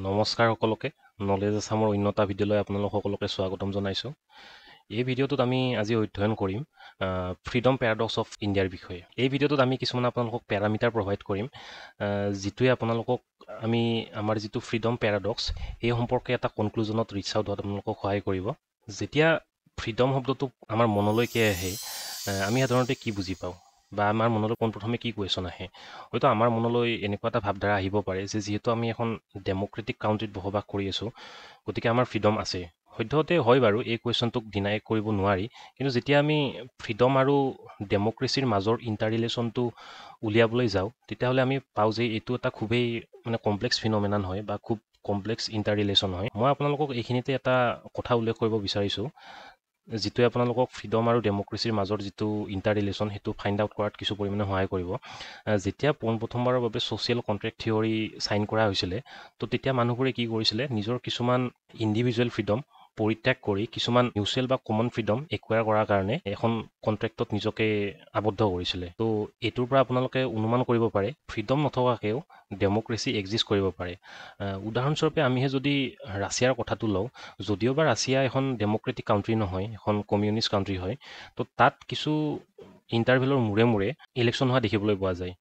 নমস্কাৰ সকলোকে নলেজ আছামৰ অন্যতা ভিডিঅ'লৈ আপোনালোক সকলোকে স্বাগতম জনাইছোঁ। এই ভিডিঅ'টোত আমি আজি অধ্যয়ন কৰিম ফ্ৰীডম পেৰাডক্স অফ ইণ্ডিয়াৰ বিষয়ে। এই ভিডিঅ'টোত আমি কিছুমান আপোনালোকক পেৰামিটাৰ প্ৰভাইড কৰিম, যিটোৱে আপোনালোকক আমি আমাৰ যিটো ফ্ৰীডম পেৰাডক্স এই সম্পৰ্কে এটা কনক্লুজনত ৰিচ আউট হোৱাত আপোনালোকক সহায় কৰিব। যেতিয়া ফ্ৰীডম শব্দটো আমাৰ মনলৈকে আহে, আমি সাধাৰণতে কি বুজি পাওঁ বা আমাৰ মনলৈ পোনপ্ৰথমে কি কুৱেশ্যন আহে? হয়তো আমাৰ মনলৈ এনেকুৱা এটা ভাৱধাৰা আহিব পাৰে যে যিহেতু আমি এখন ডেম'ক্ৰেটিক কাউণ্ট্ৰিত বসবাস কৰি আছোঁ, গতিকে আমাৰ ফ্ৰীডম আছে। সদ্যহতে হয় বাৰু, এই কুৱেশ্যনটোক ডিনাই কৰিব নোৱাৰি। কিন্তু যেতিয়া আমি ফ্ৰীডম আৰু ডেম'ক্ৰেচিৰ মাজৰ ইণ্টাৰ ৰিলেশ্যনটো উলিয়াবলৈ যাওঁ, তেতিয়াহ'লে আমি পাওঁ যে এইটো এটা খুবেই কমপ্লেক্স ফিন'মেনন হয় বা খুব কমপ্লেক্স ইণ্টাৰ ৰিলেশ্যন হয়। মই আপোনালোকক এইখিনিতে এটা কথা উল্লেখ কৰিব বিচাৰিছোঁ, যিটোৱে আপোনালোকক ফ্ৰীডম আৰু ডেম'ক্ৰেচিৰ মাজৰ যিটো ইণ্টাৰ ৰিলেশ্যন সেইটো ফাইণ্ড আউট কৰাত কিছু পৰিমাণে সহায় কৰিব। যেতিয়া পোনপ্ৰথমবাৰৰ বাবে ছ'চিয়েল কণ্ট্ৰেক্ট থিয়ৰী ছাইন কৰা হৈছিলে, তো তেতিয়া মানুহবোৰে কি কৰিছিলে, নিজৰ কিছুমান ইণ্ডিভিজুৱেল ফ্ৰীডম পৰিত্যাগ কৰি কিছুমান মিউচুৱেল বা কমন ফ্ৰীডম একুৱায়াৰ কৰাৰ কাৰণে এখন কণ্ট্ৰেক্টত নিজকে আবদ্ধ কৰিছিলে। তো এইটোৰ পৰা আপোনালোকে অনুমান কৰিব পাৰে ফ্ৰীডম নথকাকেও ডেম'ক্ৰেচি এক্সিষ্ট কৰিব পাৰে। উদাহৰণস্বৰূপে আমিহে যদি ৰাছিয়াৰ কথাটো লওঁ, যদিওবা ৰাছিয়া এখন ডেম'ক্ৰেটিক কাউণ্ট্ৰি নহয়, এখন কমিউনিষ্ট কাউণ্ট্ৰি হয়, তো তাত কিছু ইণ্টাৰভেলৰ মূৰে মূৰে ইলেকশ্যন হোৱা দেখিবলৈ পোৱা যায়।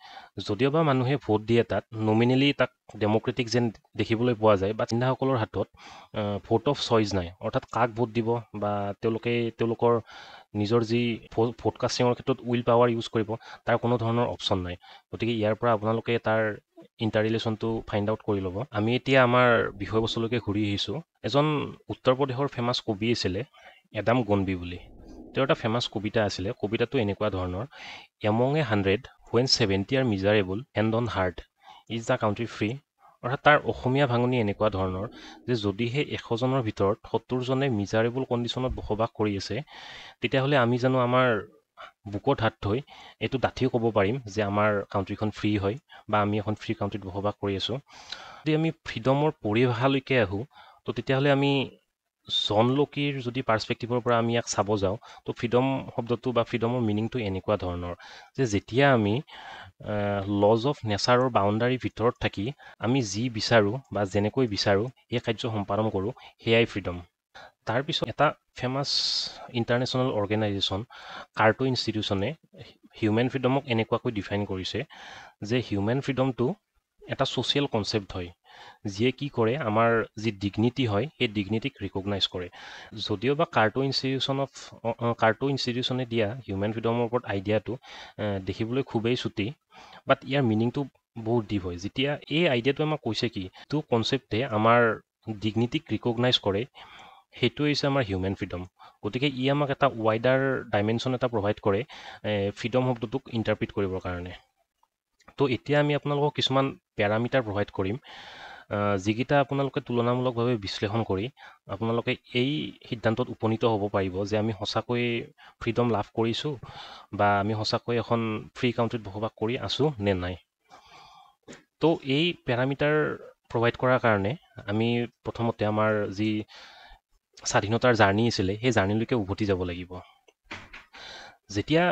যদিওবা মানুহে ভোট দিয়ে, তাত নমিনেলি তাক ডেম'ক্ৰেটিক যেন দেখিবলৈ পোৱা যায়, বা বাসিন্দাসকলৰ হাতত ভোট অফ চইচ নাই, অৰ্থাৎ কাক ভোট দিব বা তেওঁলোকৰ নিজৰ যি ভোট কাষ্টিঙৰ ক্ষেত্ৰত উইল পাৱাৰ ইউজ কৰিব, তাৰ কোনো ধৰণৰ অপশ্যন নাই। গতিকে ইয়াৰ পৰা আপোনালোকে তাৰ ইণ্টাৰ ৰিলেশ্যনটো ফাইণ্ড আউট কৰি ল'ব। আমি এতিয়া আমাৰ বিষয়বস্তুলৈকে ঘূৰি আহিছোঁ। এজন উত্তৰ প্ৰদেশৰ ফেমাছ কবি আছিলে এডাম গনবি বুলি। তেওঁৰ এটা ফেমাছ কবিতা আছিলে। কবিতাটো এনেকুৱা ধৰণৰ: among A 100 when 70 are miserable and on hard is the country free। অৰ্থাৎ তাৰ অসমীয়া ভাঙনি এনেকুৱা ধৰণৰ যে যদিহে 100জনৰ ভিতৰত 70জনে মিজাৰেবল কণ্ডিশ্যনত বসবাস কৰি আছে, তেতিয়াহ'লে আমি জানো আমাৰ বুকত হাত থৈ এইটো ডাঠিও ক'ব পাৰিম যে আমাৰ কাউণ্ট্ৰিখন ফ্ৰী হয় বা আমি এখন ফ্ৰী কাউণ্ট্ৰিত বসবাস কৰি আছোঁ। যদি আমি ফ্ৰীডমৰ পৰিভাষালৈকে আহোঁ, তো তেতিয়াহ'লে আমি জন লোকীৰ যদি পাৰ্চপেক্টিভৰ পৰা আমি ইয়াক চাব যাওঁ, তো ফ্ৰীডম শব্দটো বা ফ্ৰীডমৰ মিনিংটো এনেকুৱা ধৰণৰ যে যেতিয়া আমি লজ অফ নেচাৰৰ বাউণ্ডাৰীৰ ভিতৰত থাকি আমি যি বিচাৰোঁ বা যেনেকৈ বিচাৰোঁ সেই কাৰ্য সম্পাদন কৰোঁ, সেয়াই ফ্ৰীডম। তাৰপিছত এটা ফেমাছ ইণ্টাৰনেশ্যনেল অৰ্গেনাইজেশ্যন কাৰ্টো ইনষ্টিটিউশ্যনে হিউমেন ফ্ৰীডমক এনেকুৱাকৈ ডিফাইন কৰিছে যে হিউমেন ফ্ৰীডমটো এটা ছ'চিয়েল কনচেপ্ট হয়, যিয়ে কি কৰে, আমাৰ যি ডিগনিটি হয় সেই ডিগনিটিক ৰিকগনাইজ কৰে। যদিওবা কাৰ্টো ইনষ্টিটিউশ্যনে দিয়া হিউমেন ফ্ৰীডমৰ ওপৰত আইডিয়াটো দেখিবলৈ খুবেই চুটি, বাট ইয়াৰ মিনিংটো বহুত ডিপ হয়। যেতিয়া এই আইডিয়াটো আমাক কৈছে কি টো কনচেপ্টে আমাৰ ডিগনিটিক ৰিকগনাইজ কৰে, সেইটোৱে হৈছে আমাৰ হিউমেন ফ্ৰীডম। গতিকে ই আমাক এটা ৱাইডাৰ ডাইমেনশ্যন এটা প্ৰভাইড কৰে ফ্ৰীডম শব্দটোক ইণ্টাৰপ্ৰিট কৰিবৰ কাৰণে। তো এতিয়া আমি আপোনালোকক কিছুমান পেৰামিটাৰ প্ৰভাইড কৰিম, যিকেইটা আপোনালোকে তুলনামূলকভাৱে বিশ্লেষণ কৰি আপোনালোকে এই সিদ্ধান্তত উপনীত হ'ব পাৰিব যে আমি সঁচাকৈ ফ্ৰীডম লাভ কৰিছোঁ বা আমি সঁচাকৈ এখন ফ্ৰী কাউণ্ট্ৰিত বসবাস কৰি আছোঁ নে নাই। তো এই পেৰামিটাৰ প্ৰভাইড কৰাৰ কাৰণে আমি প্ৰথমতে আমাৰ যি স্বাধীনতাৰ জাৰ্ণি আছিলে সেই জাৰ্ণিলৈকে উভতি যাব লাগিব। যেতিয়া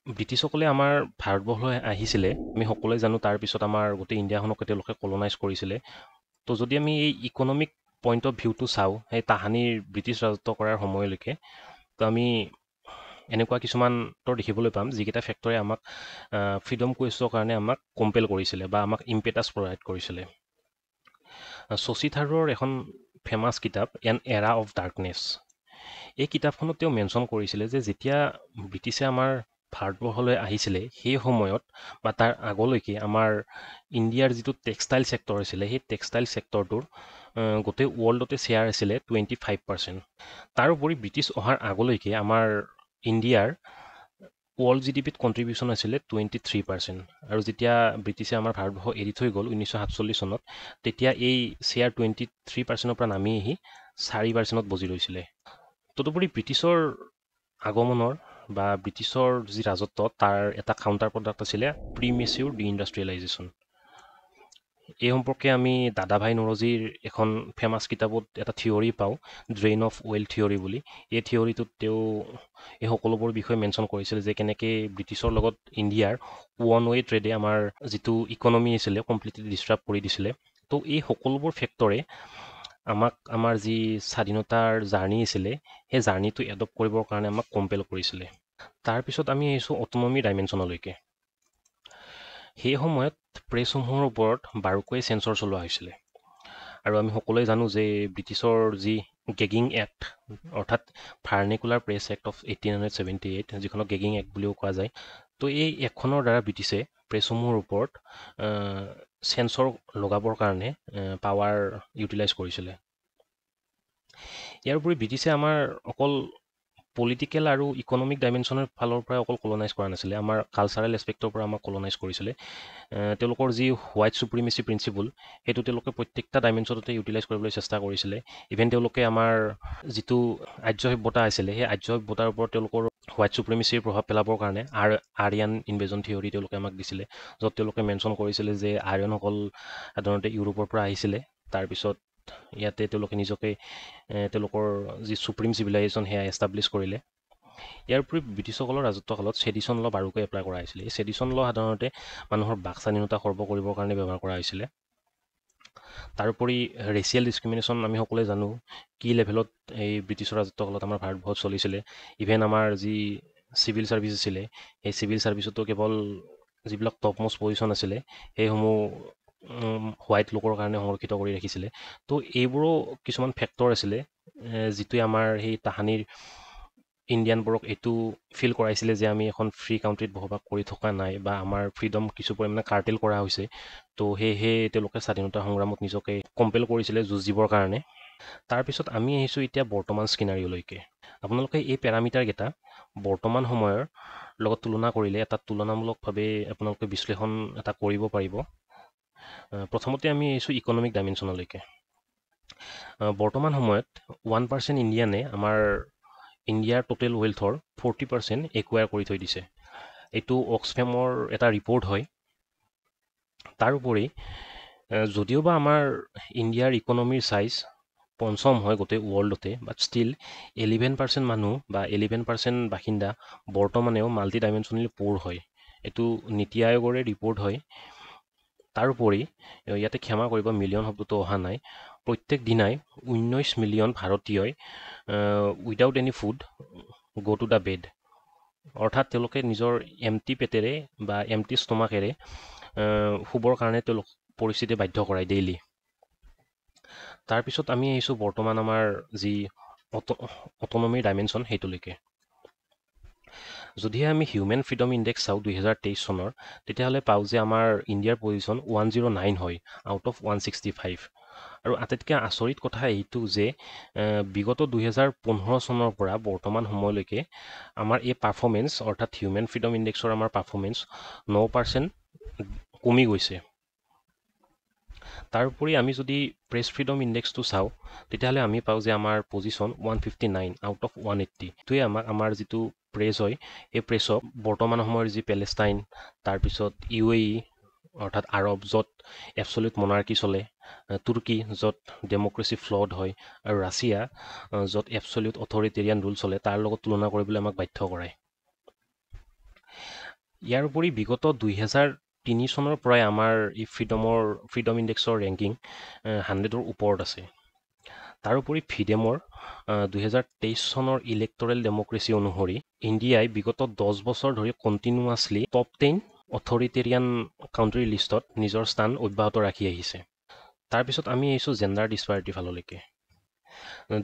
ব্ৰিটিছসকলে আমাৰ ভাৰতবৰ্ষলৈ আহিছিলে, আমি সকলোৱে জানো তাৰপিছত আমাৰ গোটেই ইণ্ডিয়াখনক তেওঁলোকে কলনাইজ কৰিছিলে। তো যদি আমি এই ইকনমিক পইণ্ট অফ ভিউটো চাওঁ, সেই তাহানিৰ ব্ৰিটিছ ৰাজত্ব কৰাৰ সময়লৈকে, তো আমি এনেকুৱা কিছুমানৰ দেখিবলৈ পাম যিকেইটা ফেক্টৰে আমাক ফ্ৰীডম কুৱেষ্টৰ কাৰণে আমাক কম্পেল কৰিছিলে বা আমাক ইম্পেটাছ প্ৰভাইড কৰিছিলে। শশী থাৰুৰৰ এখন ফেমাছ কিতাপ এন এৰা অফ ডাৰ্কনেছ, এই কিতাপখনত তেওঁ মেনশ্যন কৰিছিলে যে যেতিয়া ব্ৰিটিছে আমাৰ ভাৰতবৰ্ষলৈ আহিছিলে সেই সময়ত বা তাৰ আগলৈকে আমাৰ ইণ্ডিয়াৰ যিটো টেক্সটাইল ছেক্টৰ আছিলে, সেই টেক্সটাইল ছেক্টৰটোৰ গোটেই ৱৰ্ল্ডতে শ্বেয়াৰ আছিলে 25%। তাৰোপৰি ব্ৰিটিছ অহাৰ আগলৈকে আমাৰ ইণ্ডিয়াৰ ৱৰ্ল্ড GDPত কণ্ট্ৰিবিউশ্যন আছিলে 23%। আৰু যেতিয়া ব্ৰিটিছে আমাৰ ভাৰতবৰ্ষ এৰি থৈ গ'ল 1947 চনত, তেতিয়া এই শ্বেয়াৰ 23%ৰ পৰা নামি আহি 4%ত বজি লৈছিলে। তদুপৰি ব্ৰিটিছৰ আগমনৰ বা ব্ৰিটিছৰ যি ৰাজত্ব, তাৰ এটা কাউণ্টাৰ প্ৰডাক্ট আছিলে প্ৰিমেচিউৰ ডি ইণ্ডাষ্ট্ৰিয়েলাইজেশ্যন। এই সম্পৰ্কে আমি দাদাভাই নৰজীৰ এখন ফেমাছ কিতাপত এটা থিয়ৰী পাওঁ, ড্ৰেইন অফ ৱেল্থ থিয়ৰী বুলি। এই থিয়ৰীটোত তেওঁ এই সকলোবোৰ বিষয়ে মেনশ্যন কৰিছিল যে কেনেকৈ ব্ৰিটিছৰ লগত ইণ্ডিয়াৰ ওৱান ৱে ট্ৰেডে আমাৰ যিটো ইকনমি আছিলে কমপ্লিটলি ডিষ্ট্ৰাব কৰি দিছিলে। তো এই সকলোবোৰ ফেক্টৰে আমাক আমাৰ যি স্বাধীনতাৰ জাৰ্ণি আছিলে সেই জাৰ্ণিটো এডপ্ট কৰিবৰ কাৰণে আমাক কম্পেল কৰিছিলে। তাৰপিছত আমি আহিছোঁ অট'নমি ডাইমেনশ্যনলৈকে। সেই সময়ত প্ৰেছসমূহৰ ওপৰত বাৰুকৈ চেঞ্চৰ চলোৱা হৈছিলে। আৰু আমি সকলোৱে জানো যে ব্ৰিটিছৰ যি গেগিং এক্ট অৰ্থাৎ ভাৰ্নিকুলাৰ প্ৰেছ এক্ট অফ 1878, যিখনক গেগিং এক্ট বুলিও কোৱা যায়। তো এই এক্টখনৰ দ্বাৰা ব্ৰিটিছে প্ৰেছসমূহৰ ওপৰত চেঞ্চৰ লগাবৰ কাৰণে পাৱাৰ ইউটিলাইজ কৰিছিলে। ইয়াৰ উপৰি ব্ৰিটিছে আমাৰ অকল পলিটিকেল আৰু ইকনমিক ডাইমেনশ্যনৰ ফালৰ পৰা অকল কলনাইজ কৰা নাছিলে, আমাৰ কালচাৰেল এছপেক্টৰ পৰা আমাক কলনাইজ কৰিছিলে। তেওঁলোকৰ যি হোৱাইট চুপ্ৰিমেচি প্ৰিন্সিপল সেইটো তেওঁলোকে প্ৰত্যেকটা ডাইমেনশ্যনতে ইউটিলাইজ কৰিবলৈ চেষ্টা কৰিছিলে। ইভেন তেওঁলোকে আমাৰ যিটো আৰ্য সভ্যতা আছিলে সেই আৰ্য সভ্যতাৰ ওপৰত তেওঁলোকৰ হোৱাইট চুপ্ৰিমেচিৰ প্ৰভাৱ পেলাবৰ কাৰণে আৰিয়ান ইনভেজন থিয়ৰী তেওঁলোকে আমাক দিছিলে, য'ত তেওঁলোকে মেনশ্যন কৰিছিলে যে আৰিয়ানসকল সাধাৰণতে ইউৰোপৰ পৰা আহিছিলে, তাৰপিছত ইয়াতে তেওঁলোকে নিজকে তেওঁলোকৰ যি চুপ্ৰিম চিভিলাইজেশ্যন সেয়া এষ্টাব্লিছ কৰিলে। ইয়াৰ উপৰি ব্ৰিটিছসকলৰ ৰাজত্ব কালত ছেডিশ্যন ল বাৰুকৈ এপ্লাই কৰা হৈছিলে। এই ছেডিশ্যন ল সাধাৰণতে মানুহৰ বাক স্বাধীনতা খৰ্ব কৰিবৰ কাৰণে ব্যৱহাৰ কৰা হৈছিলে। তাৰোপৰি ৰেচিয়েল ডিছক্ৰিমিনেশ্যন আমি সকলোৱে জানো কি লেভেলত এই ব্ৰিটিছৰ ৰাজত্ব কালত আমাৰ ভাৰতবৰ্ষত চলিছিলে। ইভেন আমাৰ যি চিভিল ছাৰ্ভিচ আছিলে সেই চিভিল ছাৰ্ভিচতো কেৱল যিবিলাক টপ মোষ্ট পজিশ্যন আছিলে সেইসমূহ হোৱাইট লোকৰ কাৰণে সংৰক্ষিত কৰি ৰাখিছিলে। তো এইবোৰো কিছুমান ফেক্টৰ আছিলে যিটোৱে আমাৰ সেই তাহানিৰ ইণ্ডিয়ানবোৰক এইটো ফিল কৰাইছিলে যে আমি এখন ফ্ৰী কাউণ্ট্ৰিত বসবাস কৰি থকা নাই বা আমাৰ ফ্ৰীডম কিছু পৰিমাণে কাৰ্টেল কৰা হৈছে। তো সেয়েহে তেওঁলোকে স্বাধীনতা সংগ্ৰামত নিজকে কম্পেল কৰিছিলে যুঁজিবৰ কাৰণে। তাৰপিছত আমি আহিছোঁ এতিয়া বৰ্তমান স্কিনাৰিঅলৈকে। আপোনালোকে এই পেৰামিটাৰকেইটা বৰ্তমান সময়ৰ লগত তুলনা কৰিলে এটা তুলনামূলকভাৱে আপোনালোকে বিশ্লেষণ এটা কৰিব পাৰিব। প্ৰথমতে আমি আহিছোঁ ইকনমিক ডাইমেনশ্যনলৈকে। বৰ্তমান সময়ত 1% ইণ্ডিয়ানে আমাৰ ইণ্ডিয়াৰ টোটেল ৱেল্থৰ 40% একুৱায়াৰ কৰি থৈ দিছে। এইটো অক্সফেমৰ এটা ৰিপৰ্ট হয়। তাৰোপৰি যদিওবা আমাৰ ইণ্ডিয়াৰ ইকনমিৰ চাইজ পঞ্চম হয় গোটেই ৱৰ্ল্ডতে, বাট ষ্টিল 11% মানুহ বা 11% বাসিন্দা বৰ্তমানেও মাল্টি ডাইমেনশ্যনেলি প'ৰ হয়। এইটো নীতি আয়োগৰে ৰিপৰ্ট হয়। তাৰোপৰি ইয়াতে ক্ষমা কৰিব, মিলিয়ন শব্দটো অহা নাই। প্ৰত্যেক দিনাই 19 মিলিয়ন ভাৰতীয়ই উইদাউট এনি ফুড গ' টু দ্য বেড, অৰ্থাৎ তেওঁলোকে নিজৰ এমটি পেটেৰে বা এমটি ষ্টমাকেৰে শুবৰ কাৰণে তেওঁলোক পৰিস্থিতি বাধ্য কৰায় ডেইলি। তাৰপিছত আমি আহিছোঁ বৰ্তমান আমাৰ যি অট'নমিৰ ডাইমেনশ্যন সেইটোলৈকে। যদিহে আমি হিউমেন ফ্ৰীডম ইণ্ডেক্স চাওঁ 2023 চনৰ, তেতিয়াহ'লে পাওঁ যে আমাৰ ইণ্ডিয়াৰ পজিশ্যন 109 হয় আউট অফ 165। আৰু আটাইতকৈ আচৰিত কথা এইটো যে বিগত 2015 চনৰ পৰা বৰ্তমান সময়লৈকে আমাৰ এই পাৰফৰ্মেঞ্চ অৰ্থাৎ হিউমেন ফ্ৰীডম ইণ্ডেক্সৰ আমাৰ পাৰফৰ্মেঞ্চ 9% কমি গৈছে। তাৰোপৰি আমি যদি প্ৰেছ ফ্ৰীডম ইণ্ডেক্সটো চাওঁ তেতিয়াহ'লে আমি পাওঁ যে আমাৰ পজিশ্যন 159 আউট অফ 180। এইটোৱে আমাক আমাৰ যিটো প্ৰেছ হয় এই প্ৰেছক বৰ্তমান সময়ৰ যি পেলেষ্টাইন, তাৰপিছত UAE অৰ্থাৎ আৰৱ য'ত এবছলিউট মনাৰ্কি চলে, তুৰ্কী য'ত ডেম'ক্ৰেচি ফ্লড হয়, আৰু ৰাছিয়া য'ত এবছলিউট অথৰিটেৰিয়ান ৰুল চলে, তাৰ লগত তুলনা কৰিবলৈ আমাক বাধ্য কৰায়। ইয়াৰ উপৰি বিগত 2003 চনৰ পৰাই আমাৰ এই ফ্ৰীডম ইণ্ডেক্সৰ ৰেংকিং 100ৰ ওপৰত আছে। তাৰোপৰি ফিডেমৰ 2023 চনৰ ইলেক্টৰেল ডেম'ক্ৰেচি অনুসৰি ইণ্ডিয়াই বিগত 10 বছৰ ধৰি কণ্টিনিউৱাছলি টপ 10 অথৰিটেৰিয়ান কাউণ্ট্ৰিৰ লিষ্টত নিজৰ স্থান অব্যাহত ৰাখি আহিছে। তাৰপিছত আমি আহিছোঁ জেণ্ডাৰ ডিছপাৰিটিৰ ফাললৈকে।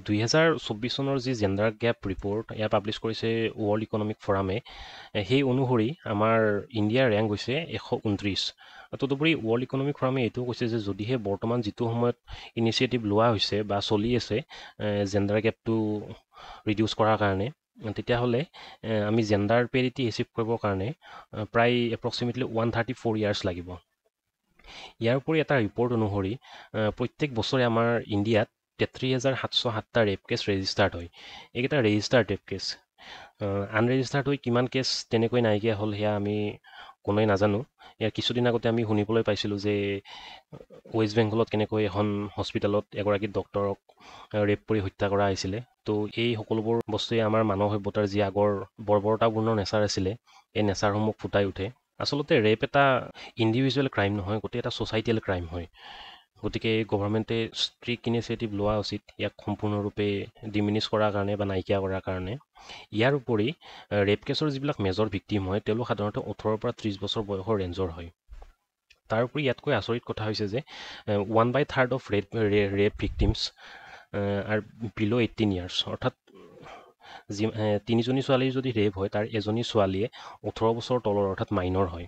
2024 চনৰ যি জেণ্ডাৰ গেপ ৰিপৰ্ট এয়া পাব্লিছ কৰিছে ৱৰ্ল্ড ইকনমিক ফৰামে, সেই অনুসৰি আমাৰ ইণ্ডিয়াৰ ৰেংক হৈছে 129। তদুপৰি ৱৰ্ল্ড ইকনমিক ফৰামে এইটোও কৈছে যে যদিহে বৰ্তমান যিটো সময়ত ইনিচিয়েটিভ লোৱা হৈছে বা চলি আছে জেণ্ডাৰ গেপটো ৰিডিউচ কৰাৰ কাৰণে, তেতিয়াহ'লে আমি জেণ্ডাৰ পেৰিটি এচিভ কৰিবৰ কাৰণে প্ৰায় এপ্ৰক্সিমেটলি 134 ইয়াৰ্ছ লাগিব। ইয়াৰ উপৰি এটা ৰিপৰ্ট অনুসৰি প্ৰত্যেক বছৰে আমাৰ ইণ্ডিয়াত 33,707টা ৰেপ কেছ ৰেজিষ্টাৰ্ড হয়। এইকেইটা ৰেজিষ্টাৰ্ড ৰেপ কেছ, আনৰেজিষ্টাৰ্ড হৈ কিমান কেছ তেনেকৈ নাইকিয়া হ'ল সেয়া আমি কোনোৱে নাজানো। ইয়াৰ কিছুদিন আগতে আমি শুনিবলৈ পাইছিলোঁ যে ৱেষ্ট বেংগলত কেনেকৈ এখন হস্পিটেলত এগৰাকী ডক্টৰক ৰেপ কৰি হত্যা কৰা হৈছিলে। তো এই সকলোবোৰ বস্তুৱে আমাৰ মানৱ সভ্যতাৰ যি আগৰ বৰ্বৰতাপূৰ্ণ নেচাৰ আছিলে এই নেচাৰসমূহ ফুটাই উঠে। আচলতে ৰেপ এটা ইণ্ডিভিজুৱেল ক্ৰাইম নহয়, গোটেই এটা ছ'চাইটিয়েল ক্ৰাইম হয়। গতিকে গভৰ্ণমেণ্টে ষ্ট্ৰিক্ট ইনিচিয়েটিভ লোৱা উচিত ইয়াক সম্পূৰ্ণৰূপে ডিমিনিছ কৰাৰ কাৰণে বা নাইকিয়া কৰাৰ কাৰণে। ইয়াৰ উপৰি ৰেপ কেছৰ যিবিলাক মেজৰ ভিক্টিম হয় তেওঁলোক সাধাৰণতে 18 পৰা 30 বছৰ বয়সৰ ৰেঞ্জৰ হয়। তাৰ উপৰি ইয়াতকৈ আচৰিত কথা হৈছে যে 1/3 of rape victims are below' 18 years, অৰ্থাৎ তিনিজনী ছোৱালীৰ যদি ৰেপ হয় তাৰ এজনী ছোৱালীয়ে 18 বছৰ তলৰ অৰ্থাৎ মাইনৰ হয়।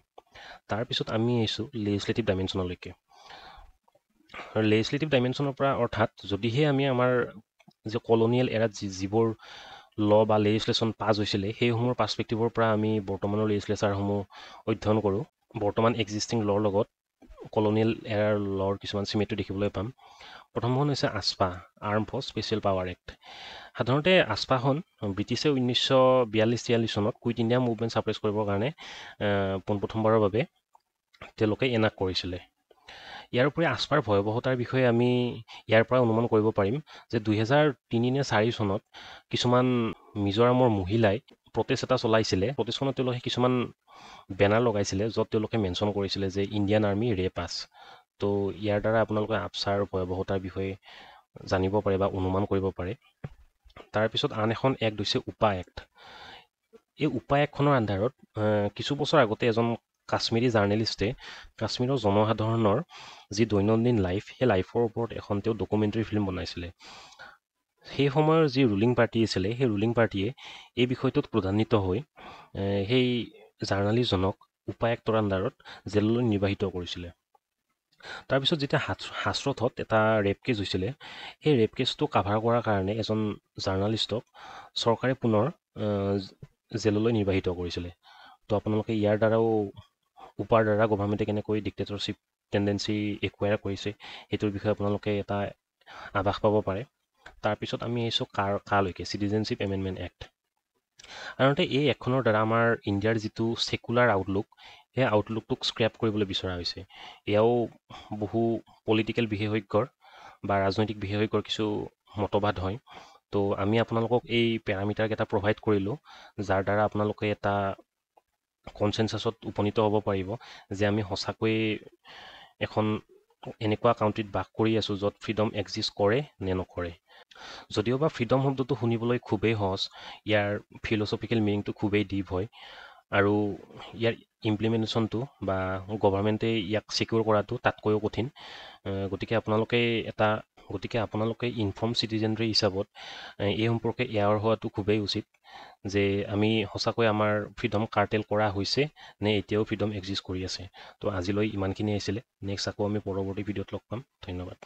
তাৰপিছত আমি আহিছোঁ লেজিছলেটিভ ডাইমেনশ্যনলৈকে। লেজিছলেটিভ ডাইমেনশ্যনৰ পৰা অৰ্থাৎ যদিহে আমি আমাৰ যে কলনিয়েল এৰাত যিবোৰ ল বা লেজিছলেশ্যন পাছ হৈছিলে সেইসমূহৰ পাৰ্চপেক্টিভৰ পৰা আমি বৰ্তমানৰ লেজিছলেচাৰসমূহ অধ্যয়ন কৰোঁ, বৰ্তমান এক্সিষ্টিং লৰ লগত কলনিয়েল এৰাৰ লৰ কিছুমান চিমেট্ৰি দেখিবলৈ পাম। প্ৰথমখন হৈছে ASPA, arm force special power act. সাধাৰণতে ASPAখন ব্ৰিটিছে 1942-43 চনত কুইট ইণ্ডিয়া মুভমেণ্ট ছাপ্ৰেছ কৰিবৰ কাৰণে পোনপ্ৰথমবাৰৰ বাবে তেওঁলোকে এনাক্ট কৰিছিলে। ইয়াৰ উপৰি ASPAৰ ভয়াৱহতাৰ বিষয়ে আমি ইয়াৰ পৰা অনুমান কৰিব পাৰিম যে 2003 নে 2004 চনত কিছুমান মিজোৰামৰ মহিলাই প্ৰটেষ্ট এটা চলাইছিলে। প্ৰটেষ্টখনত তেওঁলোকে কিছুমান বেনাৰ লগাইছিলে য'ত তেওঁলোকে মেনশ্যন কৰিছিলে যে ইণ্ডিয়ান আৰ্মি ৰেপ আছ। তো ইয়াৰ দ্বাৰা আপোনালোকে ASPAৰ ভয়াৱহতাৰ বিষয়ে জানিব পাৰে বা অনুমান কৰিব পাৰে। তাৰপিছত আন এখন এক্ট হৈছে উপা এক্ট। এই উপা এক্টখনৰ আন্ধাৰত কিছু বছৰ আগতে এজন কাশ্মীৰী জাৰ্নেলিষ্টে কাশ্মীৰৰ জনসাধাৰণৰ যি দৈনন্দিন লাইফ সেই লাইফৰ ওপৰত এখন তেওঁ ডকুমেণ্টাৰী ফিল্ম বনাইছিলে। সেই সময়ৰ যি ৰুলিং পাৰ্টি আছিলে সেই ৰুলিং পাৰ্টিয়ে এই বিষয়টোত ক্ৰোধান্বিত হৈ সেই জাৰ্নালিষ্টজনক উপা এক্টৰ আন্দাৰত জেললৈ নিৰ্বাহিত কৰিছিলে। তাৰপিছত যেতিয়া হাছৰথত এটা ৰেপ কেছ হৈছিলে সেই ৰেপ কেছটো কাভাৰ কৰাৰ কাৰণে এজন জাৰ্নালিষ্টক চৰকাৰে পুনৰ জেললৈ নিৰ্বাহিত কৰিছিলে। তো আপোনালোকে ইয়াৰ দ্বাৰাও উপাৰ দ্বাৰা গভৰ্ণমেণ্টে কেনেকৈ ডিক্টেটৰশ্বিপ টেণ্ডেঞ্চি একুৱায়াৰ কৰিছে সেইটোৰ বিষয়ে আপোনালোকে এটা আভাস পাব পাৰে। তাৰপিছত আমি আহিছোঁ কালৈকে চিটিজেনশ্বিপ এমেণ্ডমেণ্ট এক্ট। সাধাৰণতে এই এক্টখনৰ দ্বাৰা আমাৰ ইণ্ডিয়াৰ যিটো ছেকুলাৰ আউটলুক সেই আউটলুকটোক স্ক্ৰেপ কৰিবলৈ বিচৰা হৈছে। এয়াও বহু পলিটিকেল বিশেষজ্ঞৰ বা ৰাজনৈতিক বিশেষজ্ঞৰ কিছু মতবাদ হয়। তো আমি আপোনালোকক এই পেৰামিটাৰকেইটা প্ৰভাইড কৰিলোঁ যাৰ দ্বাৰা আপোনালোকে এটা কনচেনচাছত উপনীত হ'ব পাৰিব যে আমি সঁচাকৈয়ে এখন এনেকুৱা কাউণ্ট্ৰিত বাস কৰি আছোঁ য'ত ফ্ৰীডম এক্সিষ্ট কৰে নে নকৰে। যদিওবা ফ্ৰীডম শব্দটো শুনিবলৈ খুবেই সহজ, ইয়াৰ ফিলচফিকেল মিনিংটো খুবেই ডিপ হয় আৰু ইয়াৰ ইমপ্লিমেণ্টেশ্যনটো বা গভৰ্ণমেণ্টে ইয়াক ছিকিউৰ কৰাটো তাতকৈও কঠিন। গতিকে আপোনালোকে ইনফৰ্ম চিটিজেনৰী হিচাপত এই সম্পৰ্কে এৱাৰ হোৱাটো খুবেই উচিত যে আমি সঁচাকৈ আমাৰ ফ্ৰীডম কাৰ্টেল কৰা হৈছে নে এতিয়াও ফ্ৰীডম এক্সিষ্ট কৰি আছে। তো আজিলৈ ইমানখিনি আছিলে। নেক্সট আকৌ আমি পৰৱৰ্তী ভিডিঅ'ত লগ পাম। ধন্যবাদ।